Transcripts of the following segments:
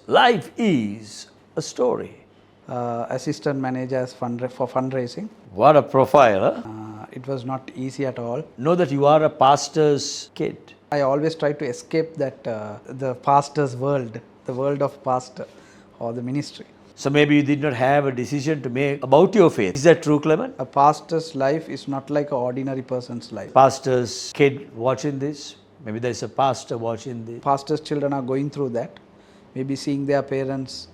Life is a story. Assistant manager as for fundraising. What a profile, huh? It was not easy at all. Know that you are a pastor's kid. I always try to escape that the pastor's world, the world of pastor or the ministry. So maybe you did not have a decision to make about your faith. Is that true, Clement? A pastor's life is not like an ordinary person's life. Pastor's kid watching this? Maybe there's a pastor watching this. Pastor's children are going through that, maybe seeing their parents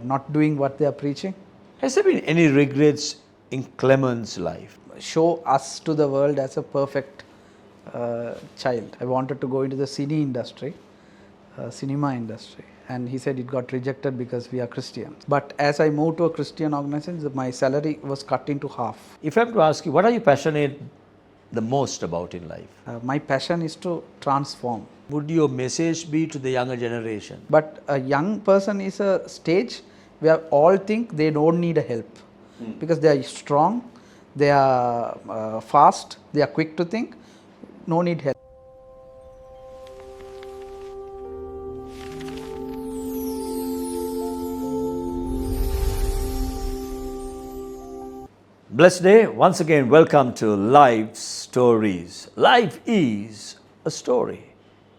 not doing what they are preaching. Has there been any regrets in Clement's life? Show us to the world as a perfect child. I wanted to go into the cinema industry, and he said it got rejected because we are Christians. But as I moved to a Christian organization, my salary was cut into half. If I have to ask you, what are you passionate the most about in life? My passion is to transform. Would your message be to the younger generation? But a young person is a stage where all think they don't need a help because they are strong, they are fast, they are quick to think, no need help. Blessed day, once again welcome to Life Stories. Life is a story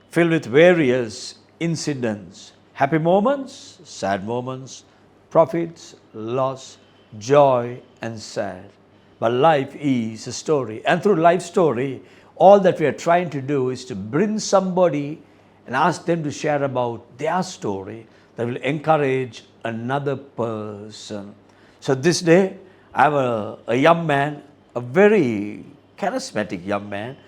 filled with various incidents, happy moments, sad moments, profits, loss, joy and sad. But life is a story, and through life story, all that we are trying to do is to bring somebody and ask them to share about their story that will encourage another person. So this day, I have a young man, a very charismatic young man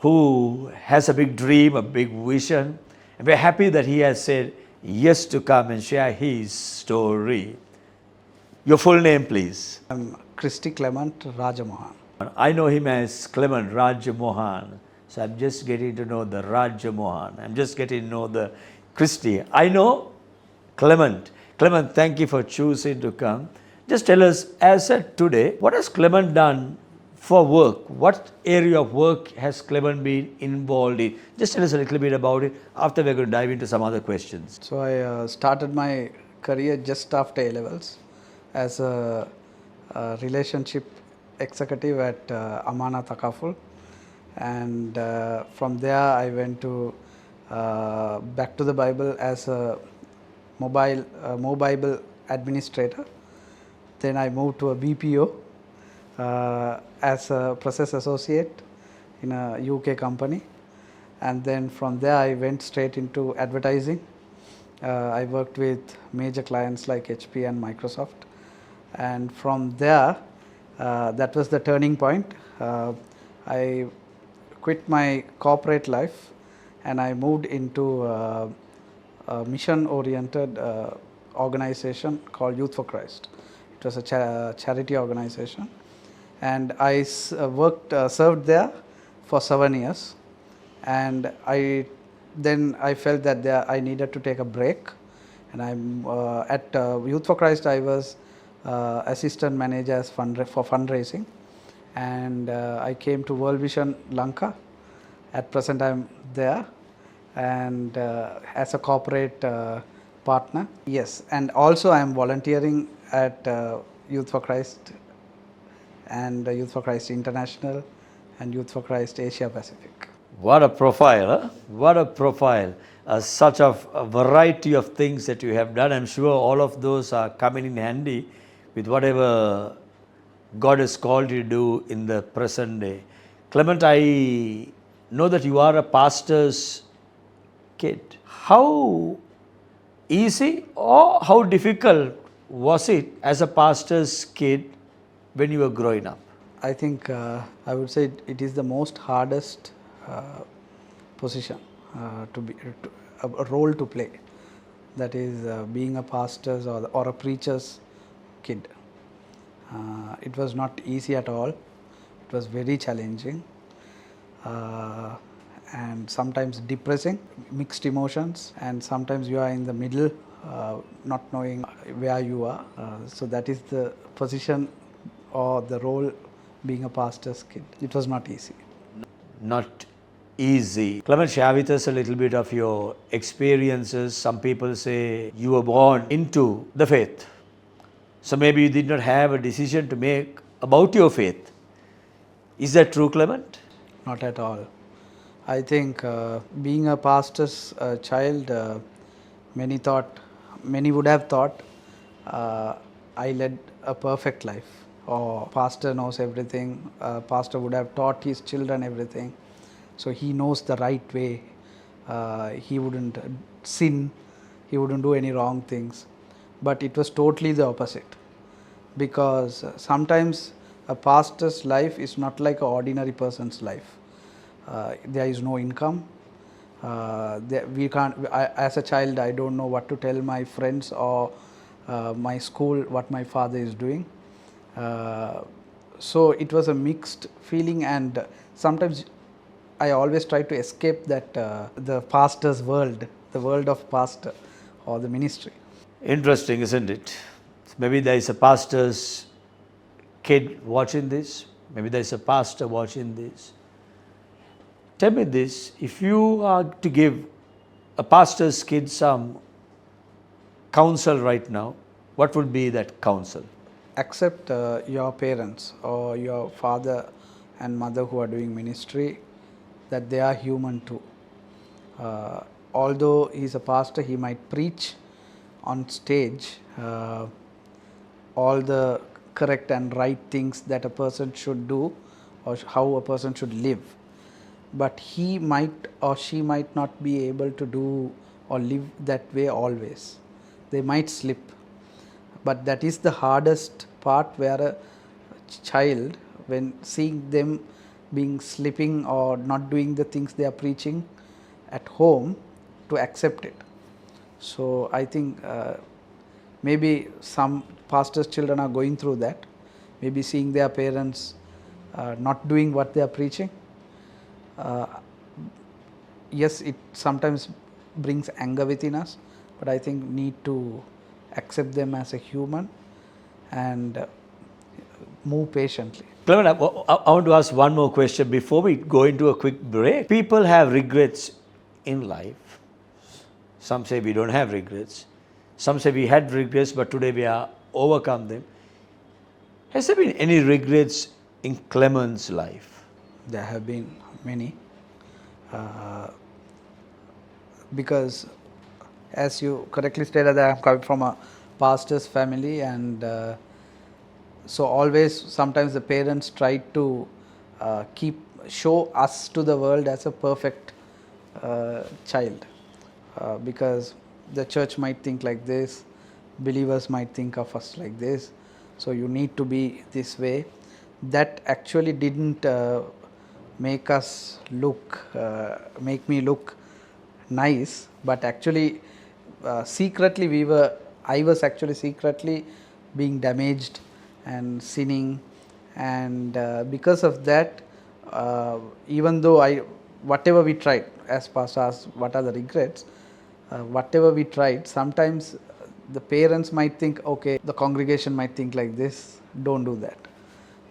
who has a big dream, a big vision, and we're happy that he has said yes to come and share his story. Your full name, please. I'm Christy Clement Rajamohan. I know him as Clement Rajamohan, so I'm just getting to know the Rajamohan. I'm just getting to know the Christy. I know Clement. Clement, thank you for choosing to come. Just tell us, as at today, what has Clement done for work? What area of work has Clement been involved in? Just tell us a little bit about it. After we're going to dive into some other questions. So I started my career just after A-levels as a relationship executive at Amana Takaful, and from there I went to back to the Bible as a mobile administrator. Then I moved to a BPO as a process associate in a UK company, and then from there I went straight into advertising. I worked with major clients like HP and Microsoft, and from there that was the turning point. I quit my corporate life and I moved into a mission-oriented organization called Youth for Christ. It was a charity organization, and I served there for 7 years, and then I felt that I needed to take a break, and I'm at Youth for Christ. I was assistant manager as for fundraising, and I came to World Vision Lanka. At present I'm there, and as a corporate partner. Yes, and also I am volunteering at Youth for Christ and Youth for Christ International and Youth for Christ Asia Pacific. What a profile, huh? What a profile. Such a variety of things that you have done. I'm sure all of those are coming in handy with whatever God has called you to do in the present day. Clement, I know that you are a pastor's kid. How easy or how difficult was it as a pastor's kid when you were growing up? I think I would say it is the most hardest position a role to play. That is being a pastor's or a preacher's kid. It was not easy at all. It was very challenging and sometimes depressing, mixed emotions, and sometimes you are in the middle, not knowing where you are. So that is the position or the role being a pastor's kid. It was not easy. Not easy. Clement, share with us a little bit of your experiences. Some people say you were born into the faith. So maybe you did not have a decision to make about your faith. Is that true, Clement? Not at all. I think being a pastor's child, many would have thought uh, I led a perfect life, or pastor knows everything. Pastor would have taught his children everything, so he knows the right way. He wouldn't sin, he wouldn't do any wrong things. But it was totally the opposite, because sometimes a pastor's life is not like an ordinary person's life. There is no income. We can't. As a child, I don't know what to tell my friends or my school what my father is doing. So it was a mixed feeling, and sometimes I always try to escape that the pastor's world, the world of pastor or the ministry. Interesting, isn't it? Maybe there is a pastor's kid watching this. Maybe there is a pastor watching this. Tell me this, if you are to give a pastor's kid some counsel right now, what would be that counsel? Accept your parents or your father and mother who are doing ministry, that they are human too. Although he is a pastor, he might preach on stage all the correct and right things that a person should do or how a person should live. But he might or she might not be able to do or live that way always. They might slip. But that is the hardest part, where a child, when seeing them being slipping or not doing the things they are preaching at home, to accept it. So I think maybe some pastors' children are going through that, maybe seeing their parents not doing what they are preaching. Yes, it sometimes brings anger within us, but I think need to accept them as a human and move patiently. Clement, I want to ask one more question before we go into a quick break. People have regrets in life. Some say we don't have regrets. Some say we had regrets, but today we are overcome them. Has there been any regrets in Clement's life? There have been many, because as you correctly stated, that I am coming from a pastor's family, and so always sometimes the parents try to show us to the world as a perfect child, because the church might think like this, believers might think of us like this, so you need to be this way. That actually didn't make me look nice, but actually secretly I was actually secretly being damaged and sinning, and because of that, even though whatever we tried, as pastor asked what are the regrets, whatever we tried, sometimes the parents might think, okay, the congregation might think like this, don't do that.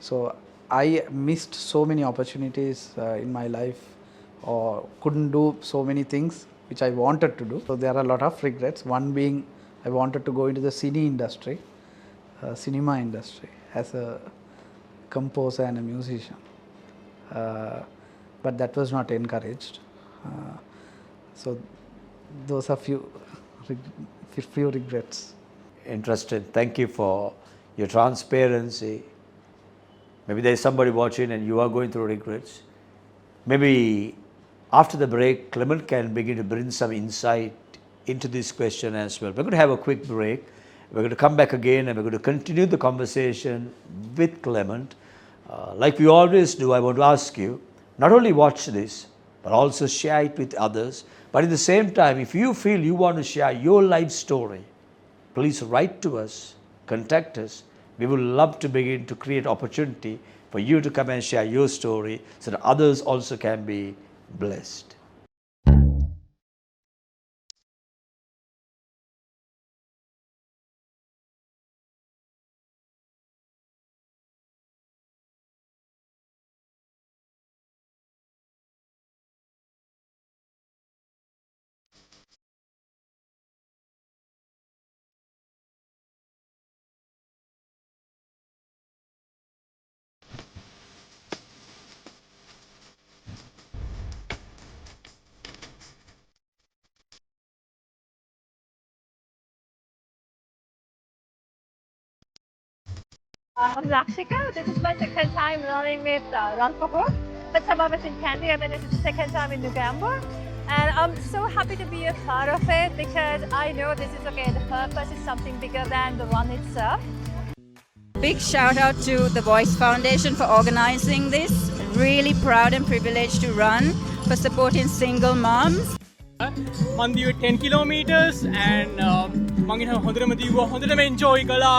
So I missed so many opportunities in my life, or couldn't do so many things which I wanted to do. So there are a lot of regrets. One being, I wanted to go into the cinema industry as a composer and a musician, but that was not encouraged. So those are few regrets. Interesting. Thank you for your transparency. Maybe there is somebody watching and you are going through regrets. Maybe after the break, Clement can begin to bring some insight into this question as well. We're going to have a quick break. We're going to come back again and we're going to continue the conversation with Clement. Like we always do, I want to ask you, not only watch this, but also share it with others. But at the same time, if you feel you want to share your life story, please write to us, contact us. We would love to begin to create opportunity for you to come and share your story so that others also can be blessed. I'm Lakshika. This is my second time running with Run for Hope. First time I was in Kandy and then this is the second time in November. And I'm so happy to be a part of it because I know this is okay. The purpose is something bigger than the run itself. Big shout out to the Voice Foundation for organizing this. Really proud and privileged to run, for supporting single moms. මන් දිව 10 kilometers and මං හිතන හොඳටම දිව්වා හොඳටම enjoy කළා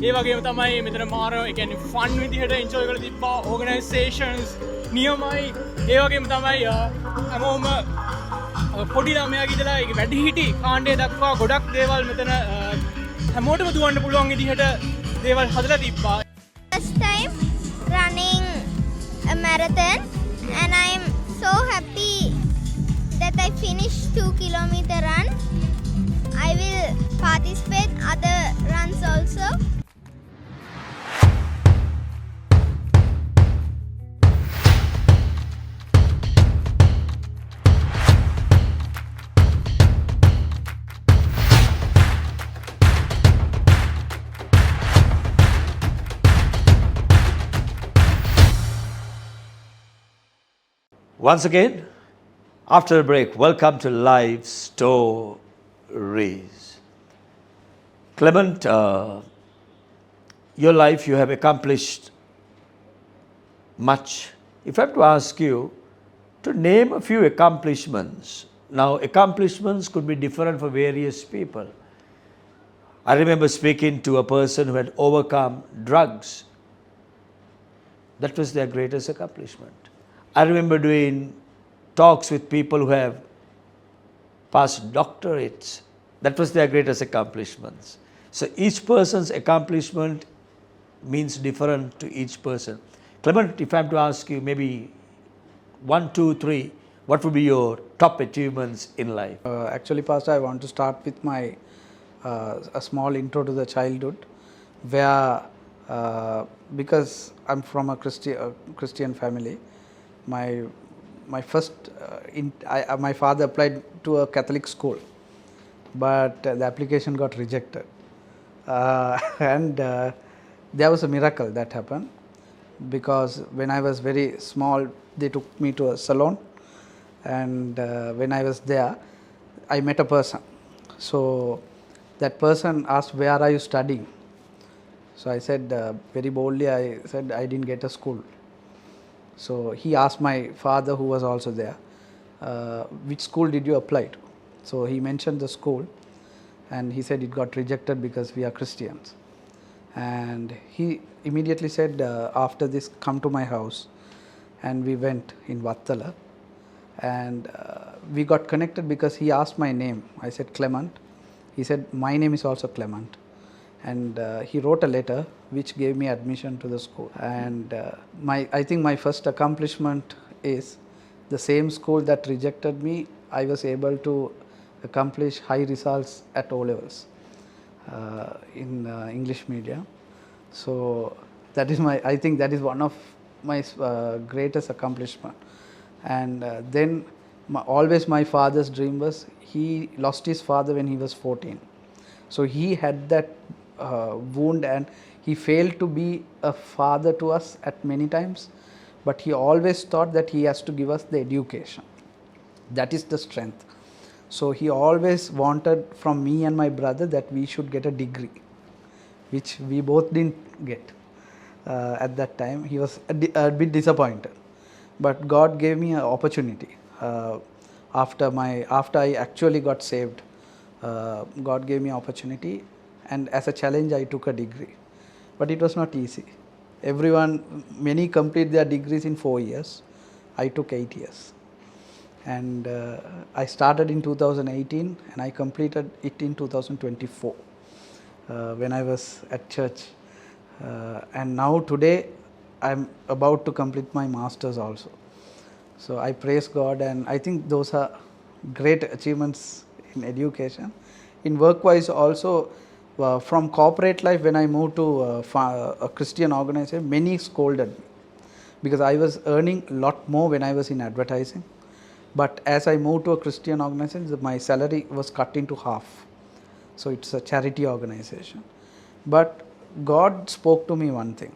ඒ වගේම තමයි මෙතන මාර ඒ කියන්නේ fun විදිහට enjoy කරලා තිබ්බා organizations නියමයි ඒ වගේම තමයි හැමෝම පොඩි ළමයාගේ ඉඳලා ඒක වැඩිහිටි කාණ්ඩය දක්වා ගොඩක් දේවල් මෙතන හැමෝටම දුවන්න පුළුවන් විදිහට දේවල් හදලා තිබ්බා. First time running a marathon and I'm so happy that I finished 2-kilometer run. I will participate other runs also. Once again, after a break, welcome to Live Stories. Clement, your life, you have accomplished much. If I have to ask you to name a few accomplishments, now accomplishments could be different for various people. I remember speaking to a person who had overcome drugs. That was their greatest accomplishment. I remember doing talks with people who have passed doctorates. That was their greatest accomplishments. So each person's accomplishment means different to each person. Clement, if I have to ask you maybe 1, 2, 3, what would be your top achievements in life? Actually, Pastor, I want to start with my a small intro to the childhood, where because I'm from a Christian family, my first my father applied to a Catholic school, but the application got rejected, and there was a miracle that happened, because when I was very small they took me to a salon, and when I was there I met a person. So that person asked, "Where are you studying?" So I said very boldly, I said I didn't get a school. So he asked my father, who was also there, which school did you apply to? So he mentioned the school, and he said it got rejected because we are Christians. And he immediately said, after this, come to my house. And we went in Vattala, and we got connected because he asked my name. I said Clement. He said my name is also Clement. And he wrote a letter which gave me admission to the school. And I think my first accomplishment is the same school that rejected me, I was able to accomplish high results at O levels in English medium. So that is I think that is one of my greatest accomplishment. And then always my father's dream was, he lost his father when he was 14. So he had that wound, and he failed to be a father to us at many times, but he always thought that he has to give us the education. That is the strength. So he always wanted from me and my brother that we should get a degree, which we both didn't get at that time. He was a bit disappointed, but God gave me an opportunity after I actually got saved. God gave me an opportunity, and as a challenge I took a degree, but it was not easy. Many complete their degrees in 4 years. I took 8 years, and I started in 2018 and I completed it in 2024 when I was at church, and now today I'm about to complete my masters also. So I praise God, and I think those are great achievements in education. In work-wise also, from corporate life, when I moved to a Christian organization, many scolded me because I was earning a lot more when I was in advertising. But as I moved to a Christian organization, my salary was cut into half. So it's a charity organization. But God spoke to me one thing.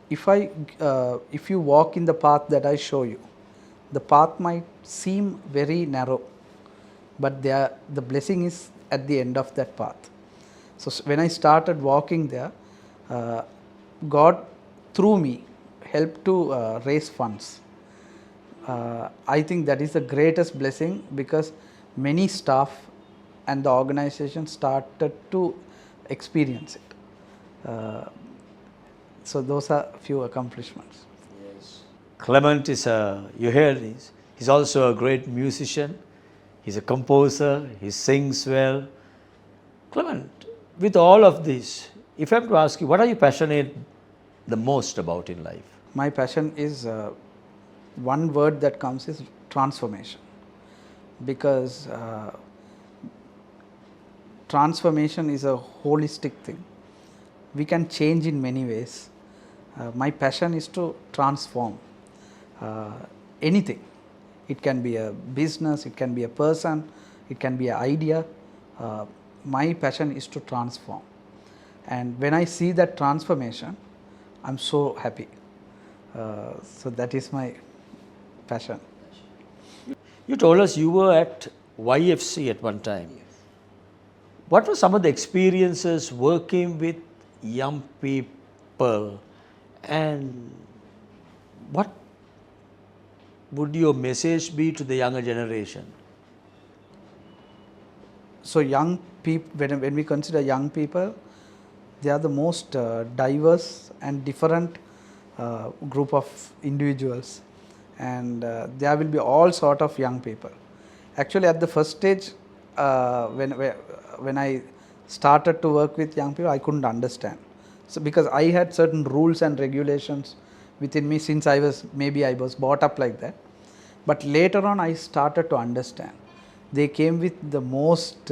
If you walk in the path that I show you, the path might seem very narrow, but the blessing is at the end of that path. So when I started walking there, God through me helped to raise funds. I think that is the greatest blessing, because many staff and the organization started to experience it. So those are few accomplishments. Clement is you hear this, he's also a great musician, he's a composer, he sings well. Clement, with all of this, if I have to ask you, what are you passionate the most about in life? My passion is one word that comes is transformation, because transformation is a holistic thing. We can change in many ways. My passion is to transform anything. It can be a business, it can be a person, it can be an idea. My passion is to transform. And when I see that transformation, I'm so happy. So that is my passion. You told us you were at YFC at one time. What were some of the experiences working with young people, and what would your message be to the younger generation? So young people, when we consider young people, they are the most diverse and different group of individuals, and there will be all sort of young people. Actually, at the first stage, when I started to work with young people, I couldn't understand. So because I had certain rules and regulations within me, since I was brought up like that. But later on, I started to understand. They came with the most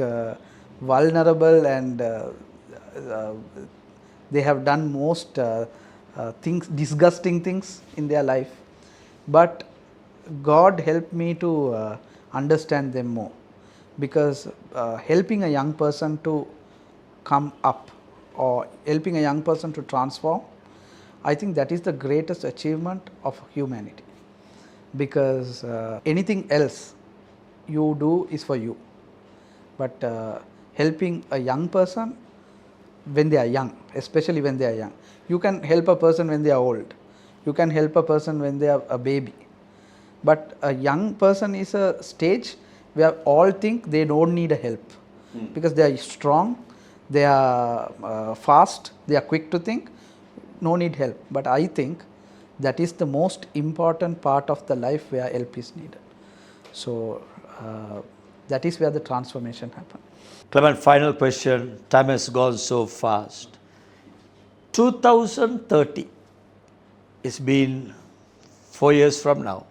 vulnerable, and they have done most things, disgusting things in their life. But God helped me to understand them more, because helping a young person to come up, or helping a young person to transform, I think that is the greatest achievement of humanity. Because anything else you do is for you, but helping a young person when they are young, especially when they are young. You can help a person when they are old, you can help a person when they are a baby, but a young person is a stage where all think they don't need a help, because they are strong, they are fast, they are quick to think, no need help. But I think that is the most important part of the life where help is needed. So that is where the transformation happens. Clement, final question. Time has gone so fast. 2030, it's been 4 years from now.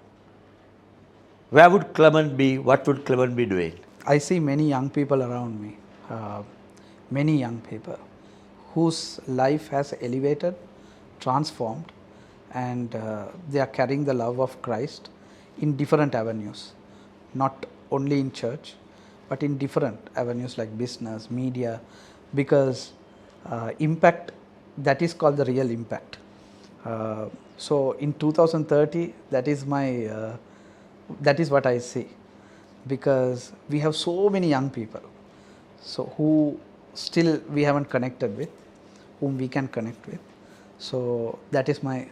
Where would Clement be? What would Clement be doing? I see many young people around me, many young people whose life has elevated, transformed, and they are carrying the love of Christ in different avenues, not only in church, but in different avenues like business, media, because impact, that is called the real impact. So in 2030, that is what I see, because we have so many young people, so who still we haven't connected with, whom we can connect with. So that is my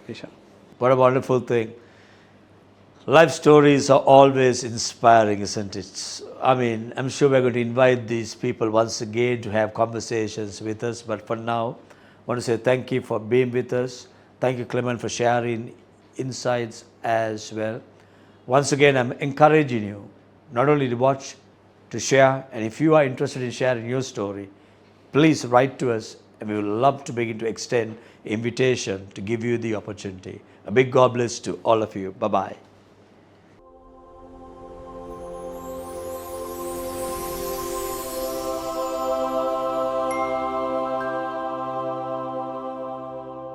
vision. What a wonderful thing. Life stories are always inspiring, isn't it? I mean, I'm sure we're going to invite these people once again to have conversations with us. But for now, I want to say thank you for being with us. Thank you, Clement, for sharing insights as well. Once again, I'm encouraging you not only to watch, to share, and if you are interested in sharing your story, please write to us, and we would love to begin to extend invitation to give you the opportunity. A big God bless to all of you. Bye-bye.